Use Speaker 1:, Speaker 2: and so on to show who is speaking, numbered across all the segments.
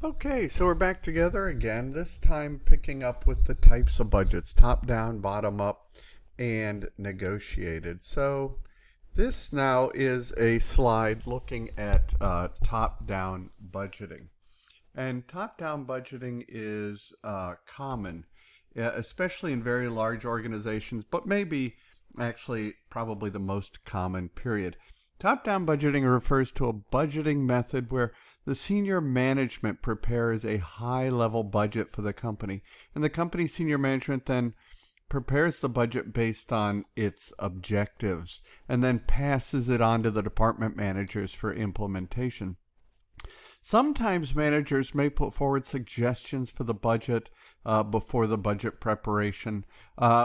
Speaker 1: Okay, so we're back together again, this time picking up with the types of budgets, top down, bottom up, and negotiated. So this now is a slide looking at top down budgeting. And top down budgeting is common, especially in very large organizations, but maybe actually probably the most common, period. Top down budgeting refers to a budgeting method where the senior management prepares a high level budget for the company, and the company's senior management then prepares the budget based on its objectives and then passes it on to the department managers for implementation. Sometimes managers may put forward suggestions for the budget before the budget preparation.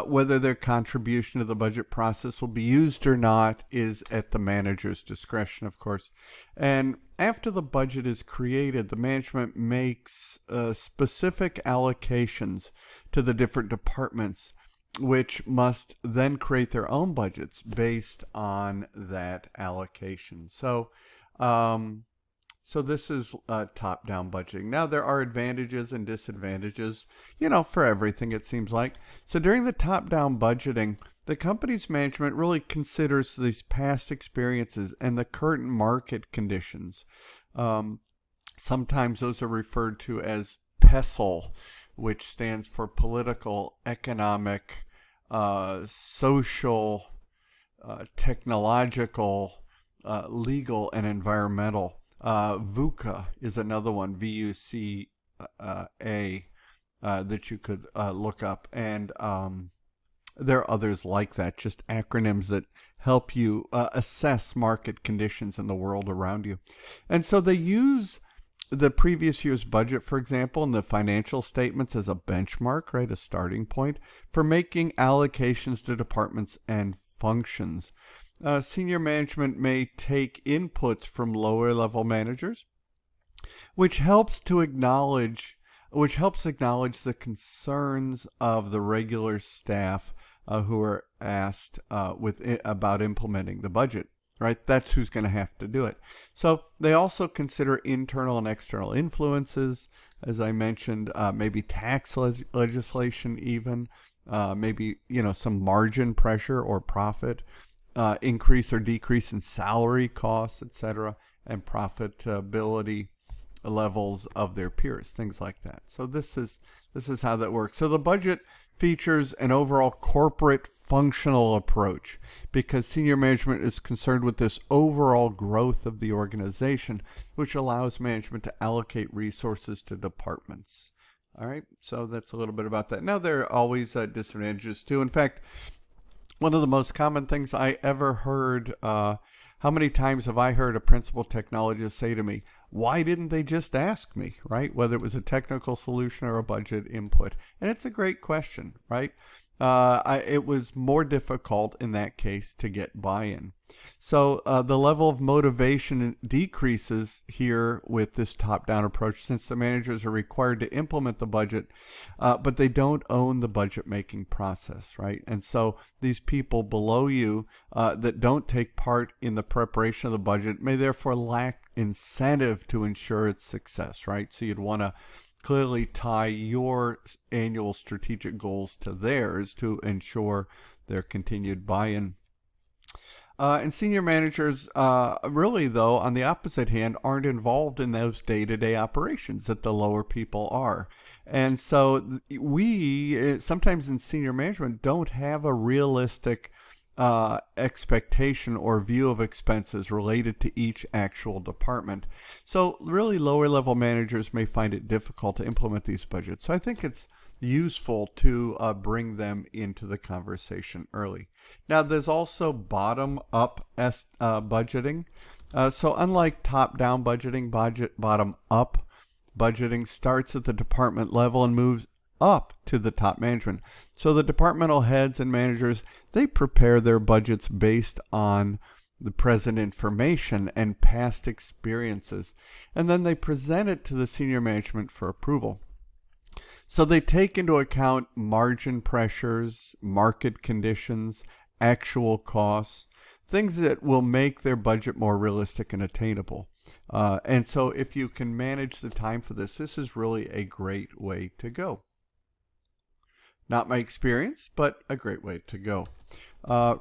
Speaker 1: Whether their contribution to the budget process will be used or not is at the manager's discretion, of course. And after the budget is created, the management makes specific allocations to the different departments, which must then create their own budgets based on that allocation. So this is top-down budgeting. Now, there are advantages and disadvantages, for everything, it seems like. So during the top-down budgeting, the company's management really considers these past experiences and the current market conditions. Sometimes those are referred to as PESL, which stands for political, economic, social, technological, legal, and environmental. VUCA is another one, VUCA, that you could look up. And there are others like that, just acronyms that help you assess market conditions in the world around you. And so they use the previous year's budget, for example, and the financial statements as a benchmark, right, a starting point for making allocations to departments and functions. Senior management may take inputs from lower level managers, which helps acknowledge the concerns of the regular staff who are asked about implementing the budget. Right, that's who's going to have to do it. So they also consider internal and external influences, as I mentioned, maybe tax legislation, even maybe some margin pressure or profit. Increase or decrease in salary costs, etc., and profitability levels of their peers, things like that. So this is how that works. So the budget features an overall corporate functional approach because senior management is concerned with this overall growth of the organization, which allows management to allocate resources to departments. All right, so that's a little bit about that. Now, there are always disadvantages too. In fact, one of the most common things I ever heard, how many times have I heard a principal technologist say to me, why didn't they just ask me, right? Whether it was a technical solution or a budget input. And it's a great question, right? It was more difficult in that case to get buy-in. So the level of motivation decreases here with this top-down approach since the managers are required to implement the budget, but they don't own the budget-making process, right? And so these people below you that don't take part in the preparation of the budget may therefore lack incentive to ensure its success, right? So you'd want to clearly tie your annual strategic goals to theirs to ensure their continued buy-in. And senior managers, really, though, on the opposite hand, aren't involved in those day-to-day operations that the lower people are. And so we, sometimes in senior management, don't have a realistic expectation or view of expenses related to each actual department. So really lower level managers may find it difficult to implement these budgets. So I think it's useful to bring them into the conversation early. Now there's also bottom up budgeting. So unlike top down budgeting, bottom up budgeting starts at the department level and moves up to the top management. So the departmental heads and managers, they prepare their budgets based on the present information and past experiences, and then they present it to the senior management for approval. So they take into account margin pressures, market conditions, actual costs, things that will make their budget more realistic and attainable. And so if you can manage the time for this, this is really a great way to go. Not my experience, but a great way to go.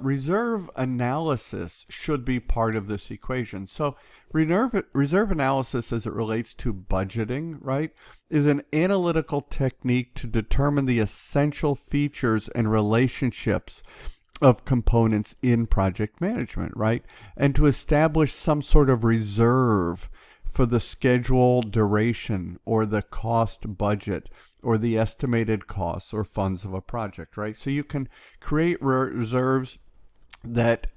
Speaker 1: Reserve analysis should be part of this equation. So reserve analysis as it relates to budgeting, right, is an analytical technique to determine the essential features and relationships of components in project management, right? And to establish some sort of reserve for the schedule duration or the cost budget or the estimated costs or funds of a project, right? So you can create reserves that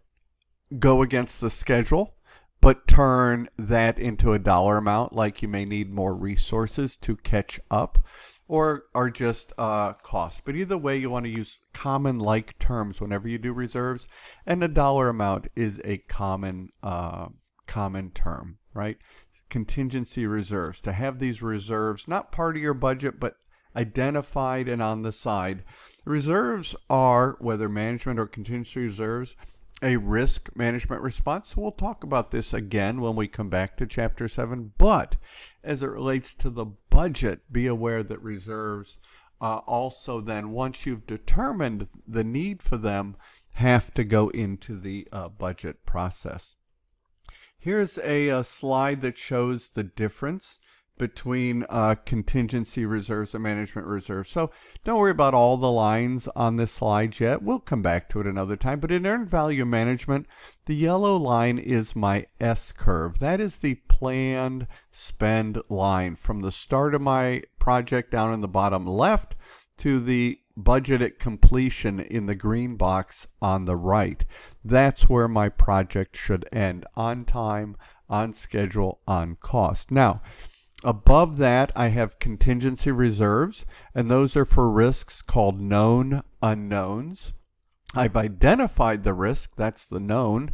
Speaker 1: go against the schedule, but turn that into a dollar amount, like you may need more resources to catch up, or are just cost. But either way, you want to use common like terms whenever you do reserves, and a dollar amount is a common term, right? Contingency reserves. To have these reserves not part of your budget, but identified and on the side. Reserves are, whether management or contingency reserves, a risk management response. So we'll talk about this again when we come back to Chapter 7. But as it relates to the budget, be aware that reserves also then, once you've determined the need for them, have to go into the budget process. Here's a slide that shows the difference between contingency reserves and management reserves. So don't worry about all the lines on this slide yet. We'll come back to it another time. But in earned value management, the yellow line is my S curve. That is the planned spend line from the start of my project down in the bottom left to the budget at completion in the green box on the right. That's where my project should end, on time, on schedule, on cost. Now, above that, I have contingency reserves, and those are for risks called known unknowns. I've identified the risk, that's the known,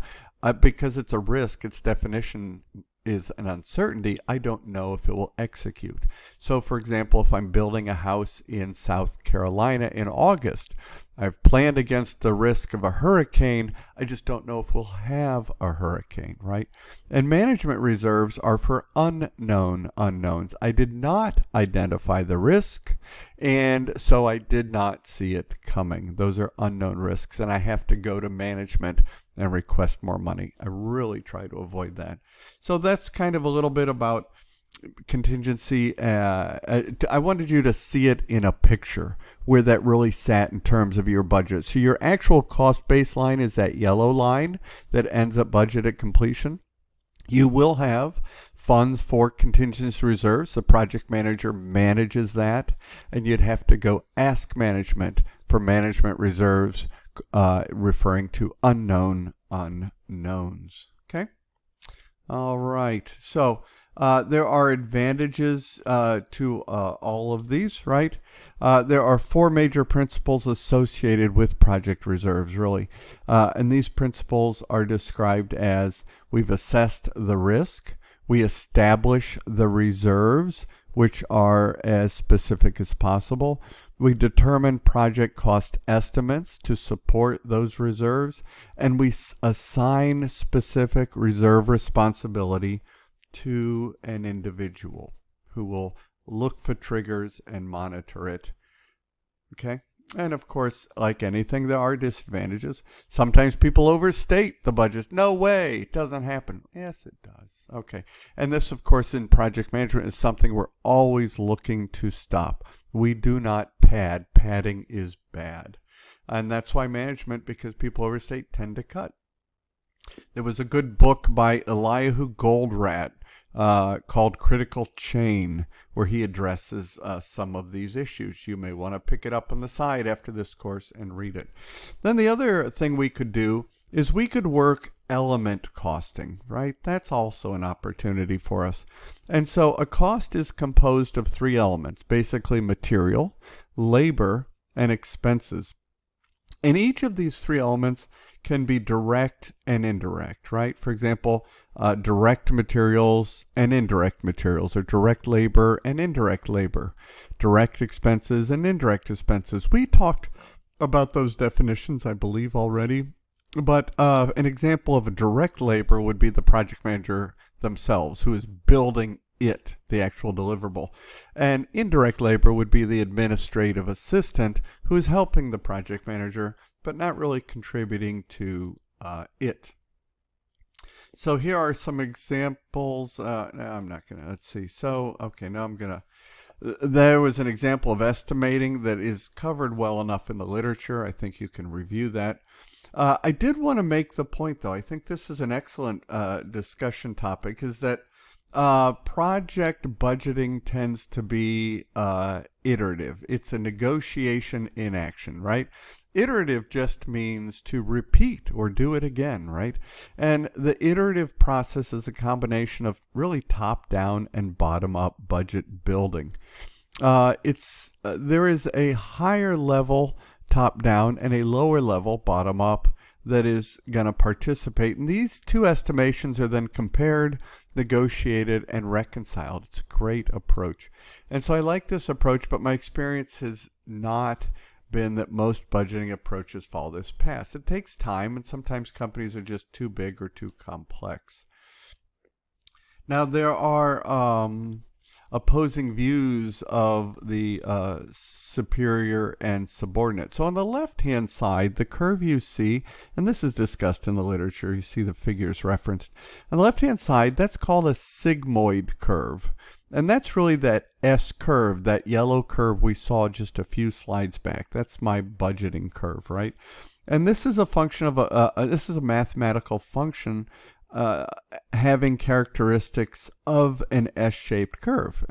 Speaker 1: because it's a risk, its definition is an uncertainty. I don't know if it will execute. So for example, if I'm building a house in South Carolina in August, I've planned against the risk of a hurricane. I just don't know if we'll have a hurricane, right? And management reserves are for unknown unknowns. I did not identify the risk, and so I did not see it coming. Those are unknown risks, and I have to go to management and request more money. I really try to avoid that. So that's kind of a little bit about contingency. I wanted you to see it in a picture where that really sat in terms of your budget. So your actual cost baseline is that yellow line that ends up budget at completion. You will have funds for contingency reserves. The project manager manages that, and you'd have to go ask management for management reserves, referring to unknown unknowns. Okay? All right. So there are advantages to all of these, right? There are four major principles associated with project reserves, really. And these principles are described as: we've assessed the risk, we establish the reserves, which are as specific as possible. We determine project cost estimates to support those reserves, and we assign specific reserve responsibility to an individual who will look for triggers and monitor it. Okay? And of course, like anything, there are disadvantages. Sometimes people overstate the budget. No way, it doesn't happen. Yes, it does. Okay. And this, of course, in project management is something we're always looking to stop. We do not pad. Padding is bad. And that's why management, because people overstate, tend to cut. There was a good book by Eliyahu Goldratt called Critical Chain, where he addresses some of these issues. You may want to pick it up on the side after this course and read it. Then the other thing we could do is we could work element costing, right? That's also an opportunity for us. And so a cost is composed of three elements, basically material, labor, and expenses. And each of these three elements can be direct and indirect, right? For example, direct materials and indirect materials, or direct labor and indirect labor, direct expenses and indirect expenses. We talked about those definitions, I believe, already. But an example of a direct labor would be the project manager themselves, who is building it, the actual deliverable. And indirect labor would be the administrative assistant who is helping the project manager, but not really contributing to it. So here are some examples. No, I'm not going to, let's see. So, okay, now I'm going to, there was an example of estimating that is covered well enough in the literature. I think you can review that. I did want to make the point, though, I think this is an excellent discussion topic, is that project budgeting tends to be iterative. It's a negotiation in action, right? Iterative just means to repeat or do it again, right? And the iterative process is a combination of really top-down and bottom-up budget building. There is a higher level top-down and a lower level bottom-up that is going to participate. And these two estimations are then compared, negotiated, and reconciled. It's a great approach. And so I like this approach, but my experience has not been that most budgeting approaches follow this path. It takes time, and sometimes companies are just too big or too complex. Now, there are opposing views of the superior and subordinate. So on the left-hand side, the curve you see, and this is discussed in the literature, you see the figures referenced. On the left-hand side, that's called a sigmoid curve. And that's really that S curve, that yellow curve we saw just a few slides back. That's my budgeting curve, right? And this is a function of this is a mathematical function having characteristics of an S-shaped curve,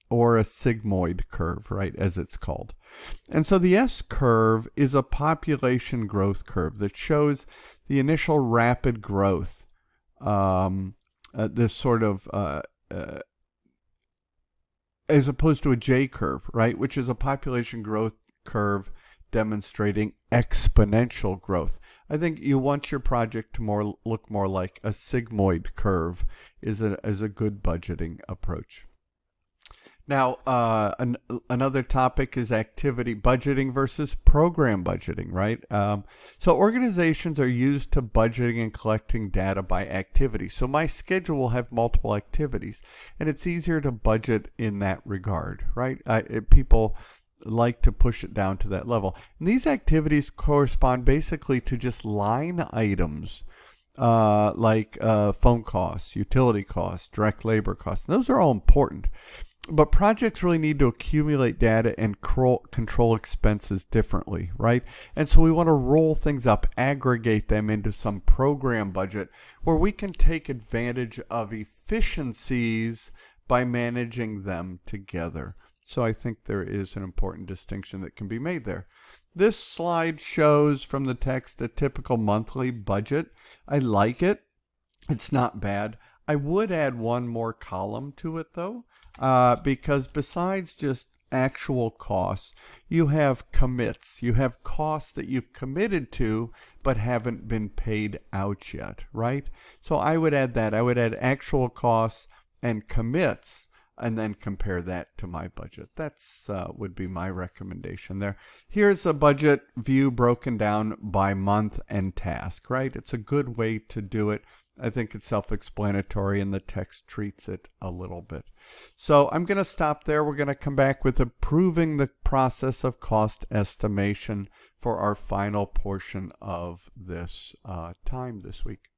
Speaker 1: or a sigmoid curve, right, as it's called. And so the S curve is a population growth curve that shows the initial rapid growth, this sort of as opposed to a J curve, right, which is a population growth curve demonstrating exponential growth. I think you want your project to look more like a sigmoid curve is a good budgeting approach. Now, another topic is activity budgeting versus program budgeting, right? So organizations are used to budgeting and collecting data by activity. So my schedule will have multiple activities, and it's easier to budget in that regard, right? People like to push it down to that level. And these activities correspond basically to just line items like phone costs, utility costs, direct labor costs. And those are all important. But projects really need to accumulate data and control expenses differently, right? And so we want to roll things up, aggregate them into some program budget where we can take advantage of efficiencies by managing them together. So I think there is an important distinction that can be made there. This slide shows from the text a typical monthly budget. I like it. It's not bad. I would add one more column to it, though. Because besides just actual costs, you have commits. You have costs that you've committed to but haven't been paid out yet, right? So I would add that. I would add actual costs and commits and then compare that to my budget. That's would be my recommendation there. Here's a budget view broken down by month and task, right? It's a good way to do it. I think it's self-explanatory and the text treats it a little bit. So I'm going to stop there. We're going to come back with improving the process of cost estimation for our final portion of this time this week.